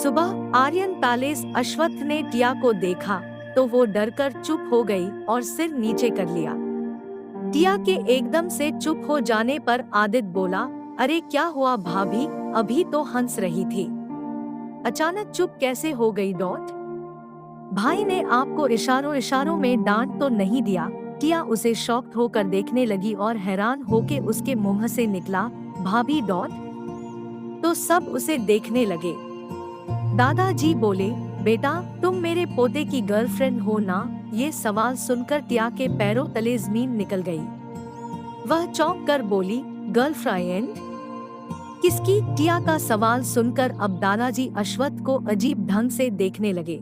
सुबह आर्यन पैलेस। अश्वत्थ ने टिया को देखा तो वो डरकर चुप हो गई और सिर नीचे कर लिया। टिया के एकदम से चुप हो जाने पर आदित्य बोला, अरे क्या हुआ भाभी, अभी तो हंस रही थी, अचानक चुप कैसे हो गई? डॉट भाई ने आपको इशारों इशारों में डांट तो नहीं दिया? टिया उसे शॉक्ड होकर देखने लगी और हैरान होके उसके मुंह से निकला, भाभी। डॉट तो सब उसे देखने लगे। दादाजी बोले, बेटा तुम मेरे पोते की गर्लफ्रेंड हो ना? ये सवाल सुनकर टिया के पैरों तले जमीन निकल गई। वह चौंक कर बोली, गर्लफ्रेंड किसकी? टिया का सवाल सुनकर अब दादाजी अश्वत्थ को अजीब ढंग से देखने लगे।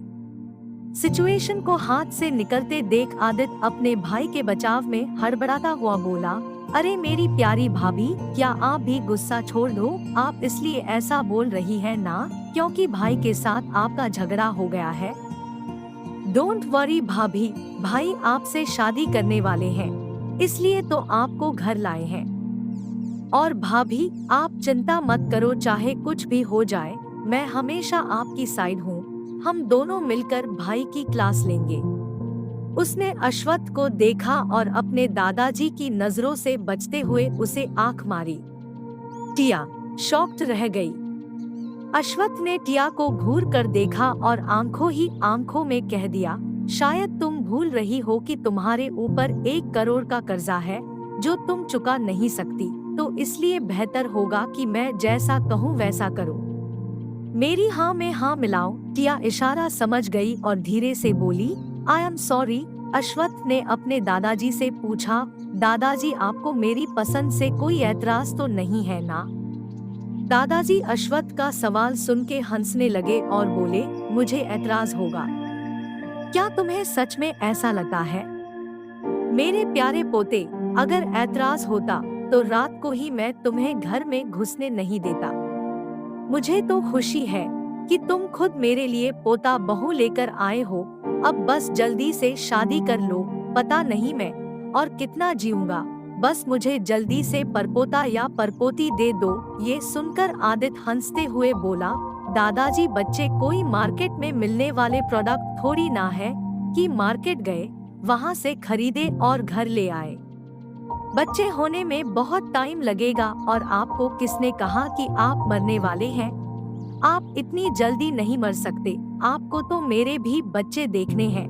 सिचुएशन को हाथ से निकलते देख आदित्य अपने भाई के बचाव में हड़बड़ाता हुआ बोला, अरे मेरी प्यारी भाभी, क्या आप भी गुस्सा छोड़ दो? आप इसलिए ऐसा बोल रही हैं ना क्योंकि भाई के साथ आपका झगड़ा हो गया है? डोंट वरी भाभी, भाई आपसे शादी करने वाले हैं, इसलिए तो आपको घर लाए हैं। और भाभी आप चिंता मत करो, चाहे कुछ भी हो जाए मैं हमेशा आपकी साइड हूँ। हम दोनों मिलकर भाई की क्लास लेंगे। उसने अश्वत्थ को देखा और अपने दादाजी की नजरों से बचते हुए उसे आंख मारी। टिया शॉक्ड रह गई। अश्वत्थ ने टिया को घूर कर देखा और आंखों ही आंखों में कह दिया, शायद तुम भूल रही हो कि तुम्हारे ऊपर 1 करोड़ का कर्जा है जो तुम चुका नहीं सकती, तो इसलिए बेहतर होगा कि मैं जैसा कहूँ वैसा करो। मेरी हाँ में हाँ मिलाओ। टिया इशारा समझ गई और धीरे से बोली, आई एम सॉरी। अश्वत्थ ने अपने दादाजी से पूछा, दादाजी आपको मेरी पसंद से कोई ऐतराज तो नहीं है ना? दादाजी अश्वत्थ का सवाल सुन के हंसने लगे और बोले, मुझे ऐतराज होगा? क्या तुम्हें सच में ऐसा लगता है? मेरे प्यारे पोते, अगर ऐतराज होता तो रात को ही मैं तुम्हें घर में घुसने नहीं देता। मुझे तो खुशी है कि तुम खुद मेरे लिए पोता बहू लेकर आए हो। अब बस जल्दी से शादी कर लो, पता नहीं मैं और कितना जीऊंगा, बस मुझे जल्दी से परपोता या परपोती दे दो। ये सुनकर आदित्य हंसते हुए बोला, दादाजी बच्चे कोई मार्केट में मिलने वाले प्रोडक्ट थोड़ी ना है कि मार्केट गए, वहाँ से खरीदे और घर ले आए। बच्चे होने में बहुत टाइम लगेगा और आपको किसने कहा कि आप मरने वाले हैं? आप इतनी जल्दी नहीं मर सकते, आपको तो मेरे भी बच्चे देखने हैं।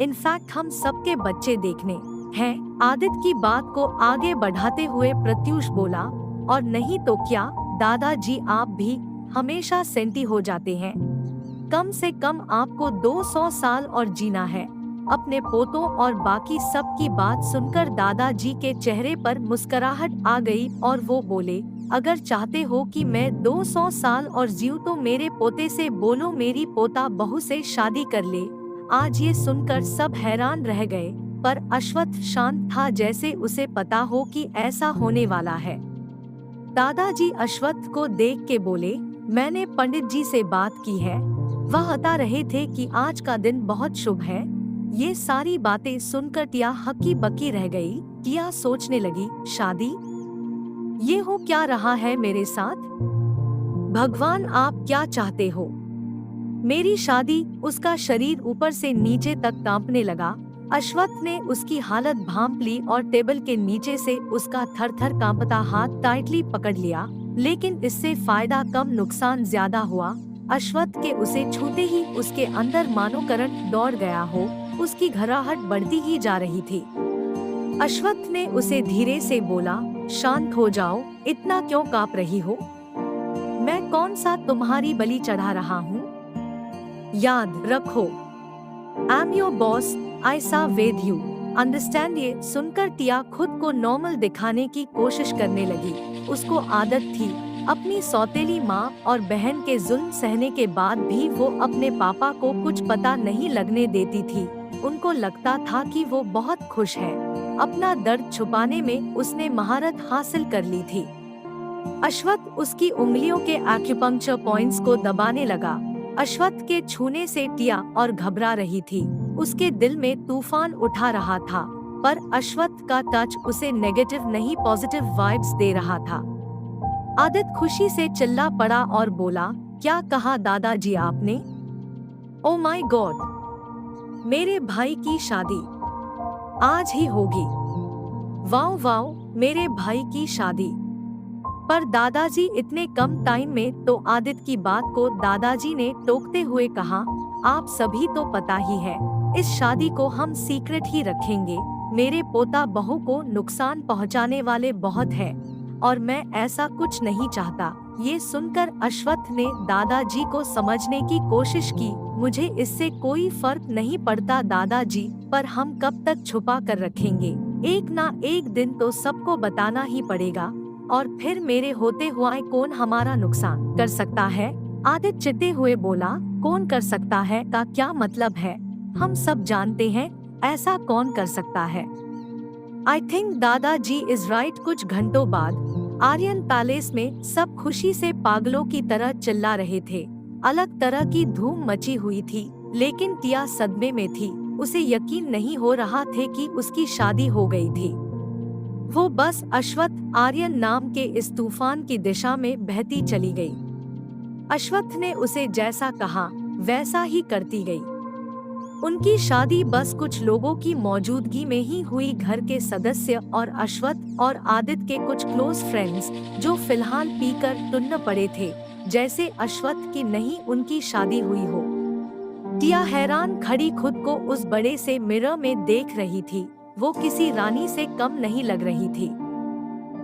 इनफैक्ट हम सबके बच्चे देखने हैं। आदित्य की बात को आगे बढ़ाते हुए प्रत्युष बोला, और नहीं तो क्या दादाजी, आप भी हमेशा सेंटी हो जाते हैं। कम से कम आपको 200 साल और जीना है। अपने पोतों और बाकी सब की बात सुनकर दादाजी के चेहरे पर मुस्कुराहट आ गई और वो बोले, अगर चाहते हो कि मैं 200 साल और जीऊं तो मेरे पोते से बोलो मेरी पोता बहू से शादी कर ले। आज ये सुनकर सब हैरान रह गए, पर अश्वत्थ शांत था जैसे उसे पता हो कि ऐसा होने वाला है। दादाजी अश्वत्थ को देख के बोले, मैंने पंडित जी से बात की है, वह बता रहे थे कि आज का दिन बहुत शुभ है। ये सारी बातें सुनकर टिया हक्की बक्की रह गई। टिया सोचने लगी, शादी? ये हो क्या रहा है मेरे साथ? भगवान आप क्या चाहते हो? मेरी शादी? उसका शरीर ऊपर से नीचे तक कांपने लगा। अश्वत्थ ने उसकी हालत भांप ली और टेबल के नीचे से उसका थर-थर कांपता हाथ टाइटली पकड़ लिया, लेकिन इससे फायदा कम नुकसान ज्यादा हुआ। अश्वत्थ के उसे छूते ही उसके अंदर मानो करंट दौड़ गया हो, उसकी घबराहट बढ़ती ही जा रही थी। अश्वत्थ ने उसे धीरे से बोला, शांत हो जाओ, इतना क्यों कांप रही हो? मैं कौन सा तुम्हारी बलि चढ़ा रहा हूँ? याद रखो, आई एम योर बॉस, आई सा वेद यू अंडरस्टैंड। ये सुनकर टिया खुद को नॉर्मल दिखाने की कोशिश करने लगी। उसको आदत थी अपनी सौतेली माँ और बहन के जुल्म सहने के बाद भी वो अपने पापा को कुछ पता नहीं लगने देती थी। उनको लगता था कि वो बहुत खुश है। अपना दर्द छुपाने में उसने महारत हासिल कर ली थी। अश्वत्थ उसकी उंगलियों के एक्यूपंक्चर पॉइंट्स को दबाने लगा। अश्वत्थ के छूने से टिया और घबरा रही थी। उसके दिल में तूफान उठा रहा था, पर अश्वत्थ का टच उसे नेगेटिव नहीं पॉजिटिव वाइब्स दे रहा था। आदित्य खुशी से चिल्ला पड़ा और बोला, क्या कहा दादाजी आपने? ओ माय गॉड, मेरे भाई की शादी आज ही होगी। वाओ वाओ, मेरे भाई की शादी। पर दादाजी इतने कम टाइम में? तो आदित्य की बात को दादाजी ने टोकते हुए कहा, आप सभी तो पता ही है, इस शादी को हम सीक्रेट ही रखेंगे। मेरे पोता बहू को नुकसान पहुंचाने वाले बहुत हैं और मैं ऐसा कुछ नहीं चाहता। ये सुनकर अश्वत्थ ने दादाजी को समझने की कोशिश की। मुझे इससे कोई फर्क नहीं पड़ता दादाजी, पर हम कब तक छुपा कर रखेंगे? एक ना एक दिन तो सबको बताना ही पड़ेगा, और फिर मेरे होते हुए कौन हमारा नुकसान कर सकता है? आदित्य चिते हुए बोला, कौन कर सकता है का क्या मतलब है? हम सब जानते हैं ऐसा कौन कर सकता है। आई थिंक दादाजी इज राइट। कुछ घंटों बाद आर्यन पैलेस में सब खुशी से पागलों की तरह चिल्ला रहे थे। अलग तरह की धूम मची हुई थी, लेकिन टिया सदमे में थी। उसे यकीन नहीं हो रहा थे कि उसकी शादी हो गई थी। वो बस अश्वत्थ आर्यन नाम के इस तूफान की दिशा में बहती चली गई। अश्वत्थ ने उसे जैसा कहा वैसा ही करती गई। उनकी शादी बस कुछ लोगों की मौजूदगी में ही हुई। घर के सदस्य और अश्वत्थ और आदित्य के कुछ क्लोज फ्रेंड्स, जो फिलहाल पीकर टुन्न पड़े थे, जैसे अश्वत्थ की नहीं उनकी शादी हुई हो। टिया हैरान खड़ी खुद को उस बड़े से मिरर में देख रही थी। वो किसी रानी से कम नहीं लग रही थी।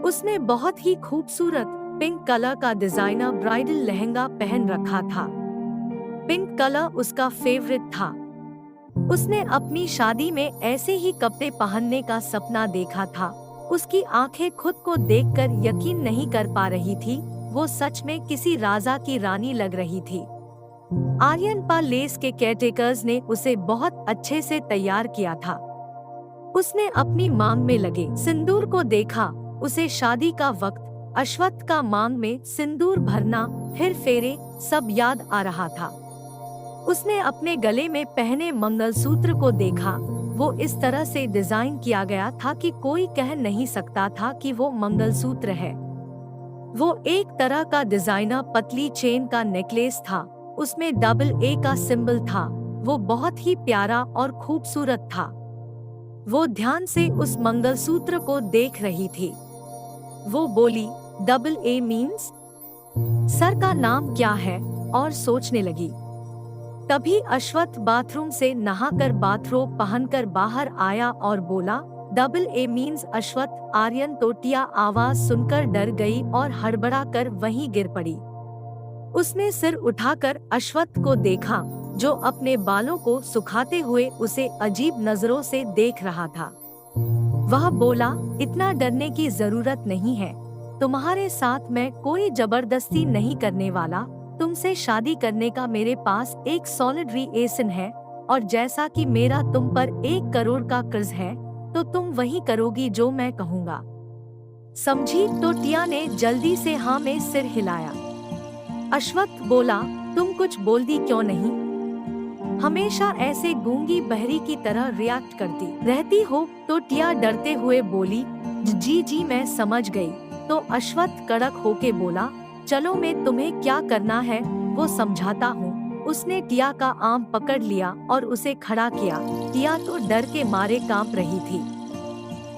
उसने बहुत ही खूबसूरत पिंक कलर का डिजाइनर ब्राइडल लहंगा पहन रखा था। पिंक कलर उसका फेवरेट था। उसने अपनी शादी में ऐसे ही कपड़े पहनने का सपना देखा था। उसकी आंखें खुद को देखकर यकीन नहीं कर पा रही थी। वो सच में किसी राजा की रानी लग रही थी। आर्यन पैलेस के केयरटेकर्स ने उसे बहुत अच्छे से तैयार किया था। उसने अपनी मांग में लगे सिंदूर को देखा। उसे शादी का वक्त, अश्वत्थ का मांग में सिंदूर भरना, फिर फेरे, सब याद आ रहा था। उसने अपने गले में पहने मंगलसूत्र को देखा। वो इस तरह से डिजाइन किया गया था कि कोई कह नहीं सकता था कि वो मंगलसूत्र है। वो एक तरह का डिजाइनर पतली चेन का नेकलेस था। उसमें AA का सिंबल था। वो बहुत ही प्यारा और खूबसूरत था। वो ध्यान से उस मंगलसूत्र को देख रही थी। वो बोली, AA मीन्स? सर का नाम क्या है? और सोचने लगी। तभी अश्वत्थ बाथरूम से नहाकर बाथरोब पहनकर बाहर आया और बोला, AA मीन्स अश्वत्थ। आर्यन तो टिया आवाज सुनकर डर गई और हड़बड़ा कर वहीं गिर पड़ी। उसने सिर उठाकर अश्वत्थ को देखा, जो अपने बालों को सुखाते हुए उसे अजीब नजरों से देख रहा था। वह बोला, इतना डरने की जरूरत नहीं है। तुम्हारे साथ मैं कोई जबरदस्ती नहीं करने वाला। तुमसे शादी करने का मेरे पास एक सॉलिड रीजन है, और जैसा कि मेरा तुम पर 1 करोड़ का कर्ज है, तो तुम वही करोगी जो मैं कहूँगा। समझी? तो टिया ने जल्दी से हाँ में सिर हिलाया। अश्वत्थ बोला, तुम कुछ बोलती क्यों नहीं? हमेशा ऐसे गूंगी बहरी की तरह रिएक्ट करती रहती हो। तो टिया डरते हुए बोली, जी मैं समझ गई। तो अश्वत्थ कड़क होके बोला, चलो मैं तुम्हें क्या करना है वो समझाता हूँ। उसने टिया का आर्म पकड़ लिया और उसे खड़ा किया। टिया तो डर के मारे कांप रही थी।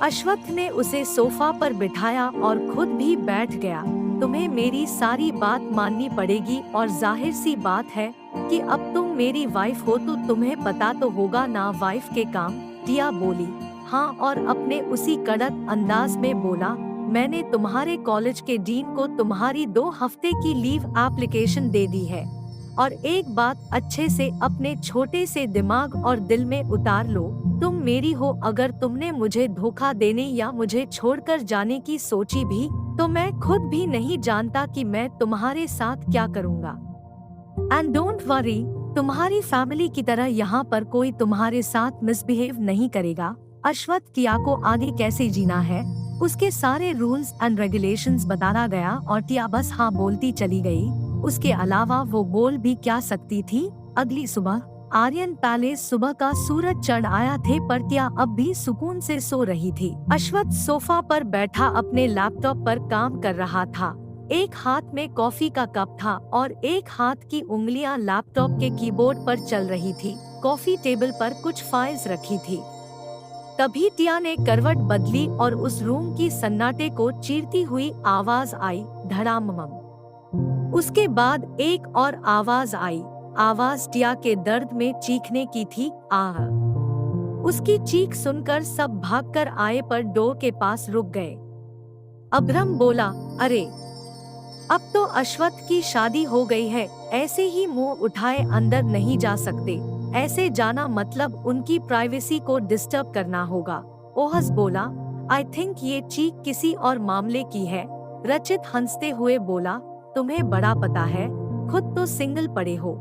अश्वत्थ ने उसे सोफा पर बिठाया और खुद भी बैठ गया। तुम्हें मेरी सारी बात माननी पड़ेगी, और जाहिर सी बात है कि अब तुम मेरी वाइफ हो तो तुम्हें पता तो होगा ना वाइफ के काम। टिया बोली, हाँ, और अपने उसी कड़क अंदाज में बोला, मैंने तुम्हारे कॉलेज के डीन को तुम्हारी 2 हफ्ते की लीव एप्लीकेशन दे दी है। और एक बात अच्छे से अपने छोटे से दिमाग और दिल में उतार लो, तुम मेरी हो। अगर तुमने मुझे धोखा देने या मुझे छोड़कर जाने की सोची भी, तो मैं खुद भी नहीं जानता कि मैं तुम्हारे साथ क्या करूँगा। एंड डोंट वरी, तुम्हारी फैमिली की तरह यहाँ पर कोई तुम्हारे साथ मिसबिहेव नहीं करेगा। अश्वत्थ टिया को आगे कैसे जीना है, उसके सारे रूल्स एंड रेगुलेशंस बताना गया, और टिया बस हाँ बोलती चली गई। उसके अलावा वो बोल भी क्या सकती थी। अगली सुबह आर्यन पैलेस, सुबह का सूरज चढ़ आया थे, पर टिया अब भी सुकून से सो रही थी। अश्वत्थ सोफा पर बैठा अपने लैपटॉप पर काम कर रहा था। एक हाथ में कॉफी का कप था और एक हाथ की उंगलियां लैपटॉप के कीबोर्ड पर चल रही थी। कॉफी टेबल पर कुछ फाइल्स रखी थी। तभी टिया ने करवट बदली और उस रूम की सन्नाटे को चीरती हुई आवाज आई, धड़ामम। उसके बाद एक और आवाज आई। आवाज टिया के दर्द में चीखने की थी, आह। उसकी चीख सुनकर सब भागकर आए पर डोर के पास रुक गए। अब्रम बोला, अरे अब तो अश्वत्थ की शादी हो गई है, ऐसे ही मुंह उठाए अंदर नहीं जा सकते। ऐसे जाना मतलब उनकी प्राइवेसी को डिस्टर्ब करना होगा। ओहस बोला, आई थिंक ये चीख किसी और मामले की है। रचित हंसते हुए बोला, तुम्हें बड़ा पता है, खुद तो सिंगल पड़े हो।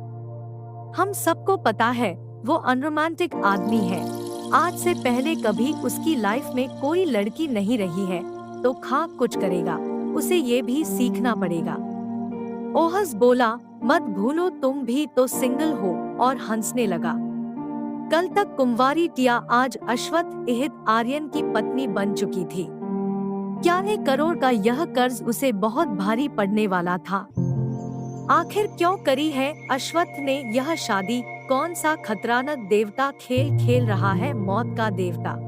हम सबको पता है वो अनरोमांटिक आदमी है। आज से पहले कभी उसकी लाइफ में कोई लड़की नहीं रही है, तो खाक कुछ करेगा, उसे ये भी सीखना पड़ेगा। ओहस बोला, मत भूलो तुम भी तो सिंगल हो, और हंसने लगा। कल तक कुंवारी टिया आज अश्वत्थ इहित आर्यन की पत्नी बन चुकी थी। 11 करोड़ का यह कर्ज उसे बहुत भारी पड़ने वाला था। आखिर क्यों करी है अश्वत्थ ने यह शादी? कौन सा खतरनाक देवता खेल खेल रहा है मौत का देवता?